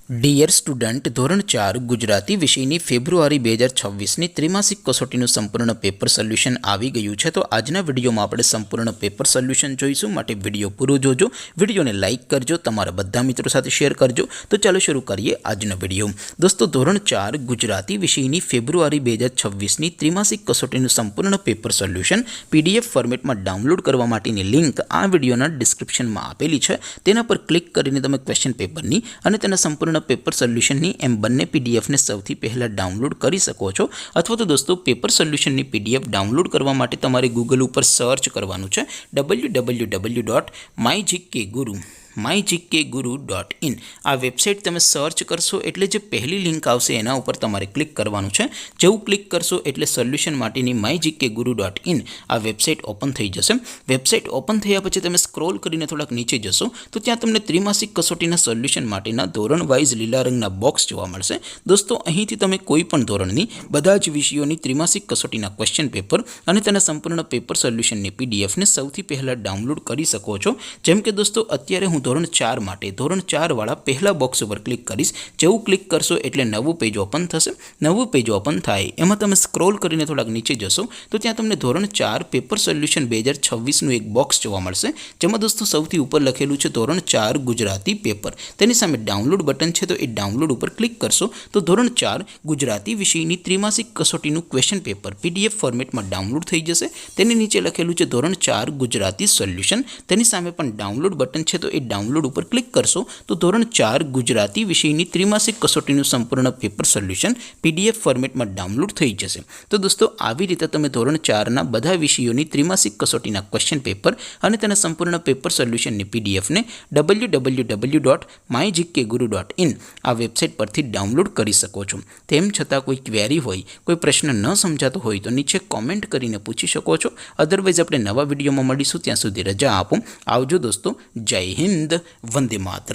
Dear student, ધોરણ 4 ગુજરાતી વિષયની ફેબ્રુઆરી 2026ની ત્રિમાસિક કસોટીનું સંપૂર્ણ પેપર સોલ્યુશન આવી ગયું છે. તો આજના વિડીયોમાં આપણે સંપૂર્ણ પેપર સોલ્યુશન જોઈશું. માટે વિડીયો પૂરો જોજો, વિડીયોને લાઇક કરજો, તમારા બધા મિત્રો સાથે શેર કરજો. તો ચાલો શરૂ કરીએ આજનો વિડીયો. દોસ્તો, ધોરણ 4 ગુજરાતી વિષયની ફેબ્રુઆરી 2026ની ત્રિમાસિક કસોટીનું સંપૂર્ણ પેપર સોલ્યુશન PDF ફોર્મેટમાં ડાઉનલોડ કરવા માટેની લિંક આ વિડીયોના ડિસ્ક્રિપ્શનમાં આપેલી છે. તેના પર ક્લિક કરીને તમે ક્વેશ્ચન પેપરની અને તેના સંપૂર્ણ પેપર સોલ્યુશનની એમ બંને PDFને સૌથી પહેલાં ડાઉનલોડ કરી શકો છો. અથવા તો દોસ્તો, પેપર સોલ્યુશનની PDF ડાઉનલોડ કરવા માટે તમારે ગૂગલ ઉપર સર્ચ કરવાનું છે www.mygkguru.in. આ વેબસાઇટ તમે સર્ચ કરશો એટલે જે પહેલી લિંક આવશે એના ઉપર તમારે ક્લિક કરવાનું છે. જેવું ક્લિક કરશો એટલે સોલ્યુશન માટેની mygkguru.in આ વેબસાઇટ ઓપન થઈ જશે. વેબસાઇટ ઓપન થયા પછી તમે સ્ક્રોલ કરીને થોડાક નીચે જશો તો ત્યાં તમને ત્રિમાસિક કસોટીના સોલ્યુશન માટેના ધોરણ વાઇઝ લીલા રંગના બોક્સ જોવા મળશે. દોસ્તો, અહીંથી તમે કોઈ પણ ધોરણની બધા જ વિષયોની ત્રિમાસિક કસોટીના ક્વેશ્ચન પેપર અને તેના સંપૂર્ણ પેપર સોલ્યુશનની PDFને સૌથી પહેલાં ડાઉનલોડ કરી શકો છો. જેમ કે દોસ્તો, અત્યારે હું ધોરણ 4 માટે ધોરણ 4 વાળા પહેલા બોક્સ ઉપર ક્લિક કરીશ. જેવું ક્લિક કરશો એટલે નવું પેજ ઓપન થશે. નવું પેજ ઓપન થાય એમાં તમે સ્ક્રોલ કરીને થોડાક નીચે જશો તો ત્યાં તમને ધોરણ 4 પેપર સોલ્યુશન 2026નું એક બોક્સ જોવા મળશે. જેમાં દોસ્તો સૌથી ઉપર લખેલું છે ધોરણ 4 ગુજરાતી પેપર. તેની સામે ડાઉનલોડ બટન છે, તો એ ડાઉનલોડ ઉપર ક્લિક કરશો તો ધોરણ 4 ગુજરાતી વિષયની ત્રિમાસિક કસોટીનું ક્વેશ્ચન પેપર PDF ફોર્મેટમાં ડાઉનલોડ થઈ જશે. તેની નીચે લખેલું છે ધોરણ 4 ગુજરાતી સોલ્યુશન. તેની સામે પણ ડાઉનલોડ બટન છે, તો એ ડાઉનલોડ ઉપર ક્લિક કરશો તો ધોરણ 4 ગુજરાતી વિષયની ત્રિમાસિક કસોટીનું સંપૂર્ણ પેપર સોલ્યુશન PDF ફોર્મેટમાં ડાઉનલોડ થઈ જશે. તો દોસ્તો, આવી રીતે તમે ધોરણ 4ના બધા વિષયોની ત્રિમાસિક કસોટીના ક્વેશ્ચન પેપર અને તેના સંપૂર્ણ પેપર સોલ્યુશનની PDFને www.mygkguru.in આ વેબસાઇટ પરથી ડાઉનલોડ કરી શકો છો. તેમ છતાં કોઈ ક્વેરી હોય, કોઈ પ્રશ્ન ન સમજાતો હોય તો નીચે કોમેન્ટ કરીને પૂછી શકો છો. અધરવાઇઝ આપણે નવા વિડીયોમાં મળીશું. ત્યાં સુધી રજા આપો. આવજો દોસ્તો. જય હિન્દ. વંદે માતરમ.